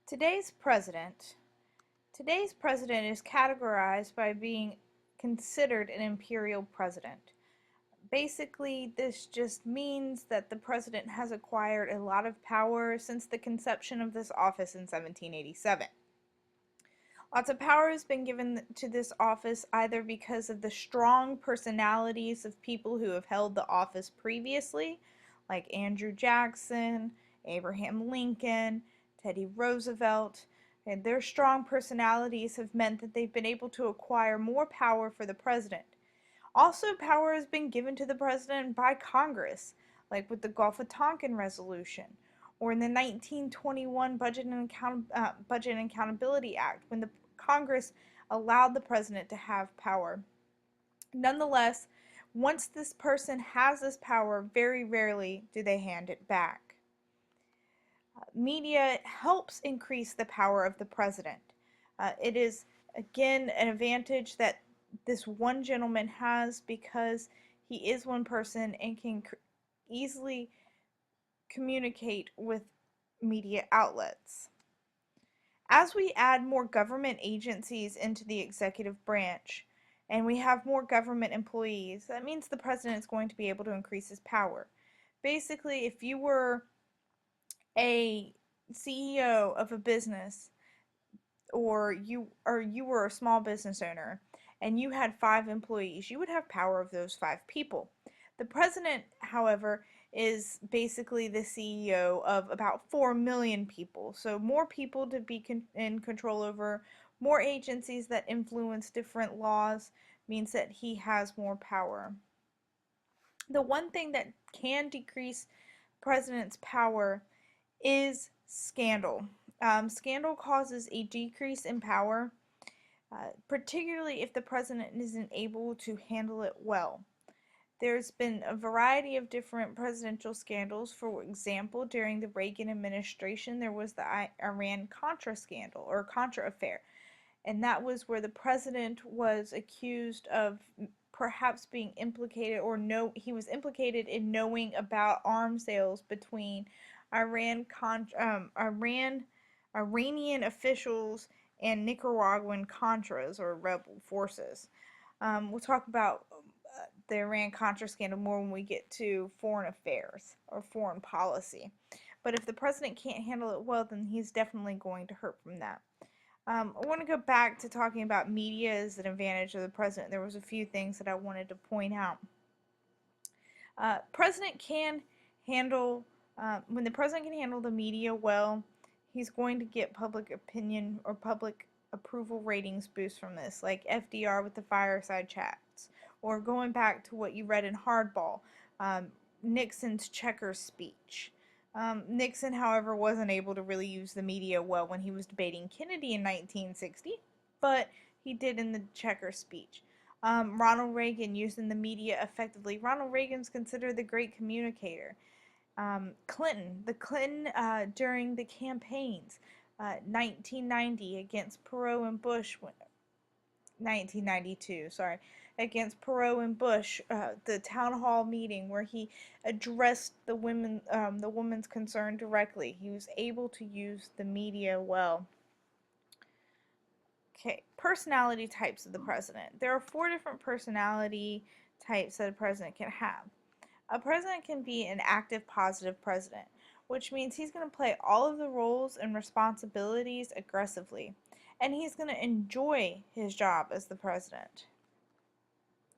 Today's president. Today's president is categorized by being considered an imperial president. Basically, this just means that the president has acquired a lot of power since the conception of this office in 1787. Lots of power has been given to this office either because of the strong personalities of people who have held the office previously, like Andrew Jackson, Abraham Lincoln, Teddy Roosevelt, and their strong personalities have meant that they've been able to acquire more power for the president. Also, power has been given to the president by Congress, like with the Gulf of Tonkin Resolution, or in the 1921 Budget and Accountability Act, when the Congress allowed the president to have power. Nonetheless, once this person has this power, very rarely do they hand it back. Media helps increase the power of the president. It is, again, an advantage that this one gentleman has because he is one person and can easily communicate with media outlets. As we add more government agencies into the executive branch and we have more government employees, that means the president is going to be able to increase his power. Basically, if you were a CEO of a business or you were a small business owner and you had 5 employees, you would have power of those 5 people. The president, however, is basically the CEO of about 4 million people. So more people to be in control over, more agencies that influence different laws means that he has more power. The one thing that can decrease president's power is scandal. Scandal causes a decrease in power, particularly if the president isn't able to handle it well. There's been a variety of different presidential scandals. For example, during the Reagan administration, there was the Iran-Contra scandal, or Contra affair. And that was where the president was accused of perhaps being implicated, or he was implicated in knowing about arms sales between Iranian officials and Nicaraguan Contras, or rebel forces. We'll talk about the Iran-Contra scandal more when we get to foreign affairs or foreign policy. But if the president can't handle it well, then he's definitely going to hurt from that. I want to go back to talking about media as an advantage of the president. There was a few things that I wanted to point out. President can handle when the president can handle the media well, he's going to get public opinion or public approval ratings boost from this, like FDR with the fireside chats, or going back to what you read in Hardball, Nixon's checkers speech. Nixon, however, wasn't able to really use the media well when he was debating Kennedy in 1960, but he did in the checkers speech. Ronald Reagan using the media effectively. Ronald Reagan's considered the great communicator. Clinton during the campaigns, 1990 against Perot and Bush, 1992, sorry, against Perot and Bush, the town hall meeting where he addressed the woman's concern directly. He was able to use the media well. Okay, personality types of the president. There are 4 different personality types that a president can have. A president can be an active, positive president, which means he's going to play all of the roles and responsibilities aggressively, and he's going to enjoy his job as the president.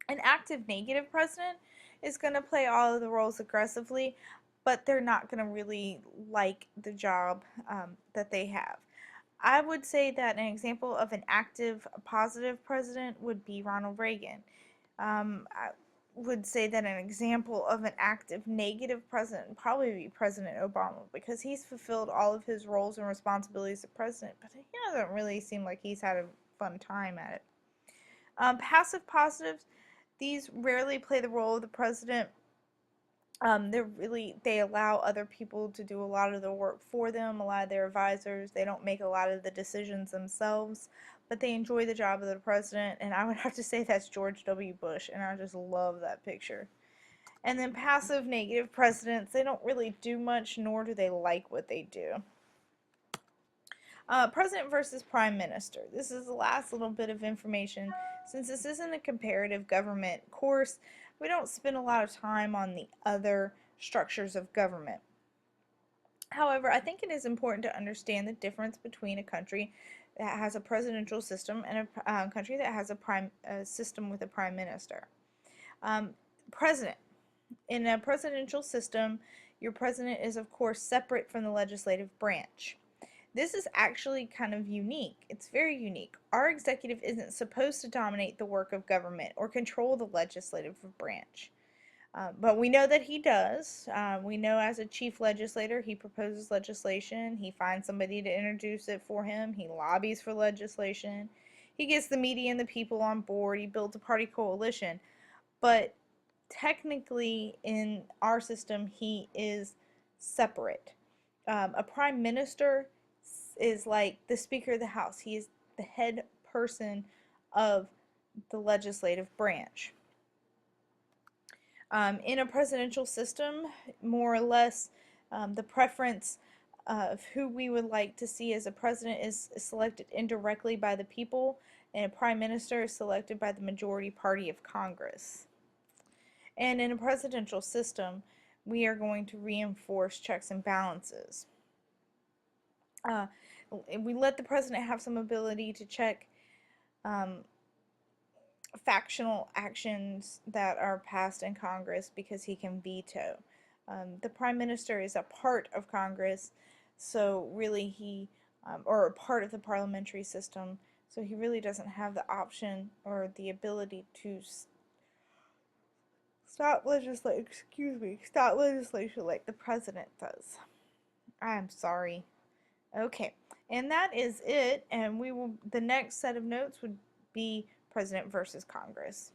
An active, negative president is going to play all of the roles aggressively, but they're not going to really like the job that they have. I would say that an example of an active, positive president would be Ronald Reagan. I would say that an example of an active, negative president would probably be President Obama, because he's fulfilled all of his roles and responsibilities as president, but he doesn't really seem like he's had a fun time at it. Passive positives, these rarely play the role of the president. They allow other people to do a lot of the work for them, a lot of their advisors. They don't make a lot of the decisions themselves, but they enjoy the job of the president, and I would have to say that's George W. Bush, and I just love that picture. And then passive negative presidents, they don't really do much, nor do they like what they do. President versus Prime Minister. This is the last little bit of information. Since this isn't a comparative government course, we don't spend a lot of time on the other structures of government. However, I think it is important to understand the difference between a country that has a presidential system and a country that has a system with a prime minister. Um, President. In a presidential system, your president is, of course, separate from the legislative branch. This is actually kind of unique. It's very unique. Our executive isn't supposed to dominate the work of government or control the legislative branch. But we know that he does. We know as a chief legislator, he proposes legislation. He finds somebody to introduce it for him. He lobbies for legislation. He gets the media and the people on board. He builds a party coalition. But technically, in our system, he is separate. A prime minister is like the Speaker of the House. He is the head person of the legislative branch. In a presidential system, more or less, the preference of who we would like to see as a president is selected indirectly by the people, and a prime minister is selected by the majority party of Congress. And in a presidential system, we are going to reinforce checks and balances. We let the president have some ability to check factional actions that are passed in Congress because he can veto. The prime minister is a part of Congress, so really or a part of the parliamentary system, so he really doesn't have the option or the ability to stop legislation like the president does. I'm sorry. Okay, and that is it, and the next set of notes would be President versus Congress.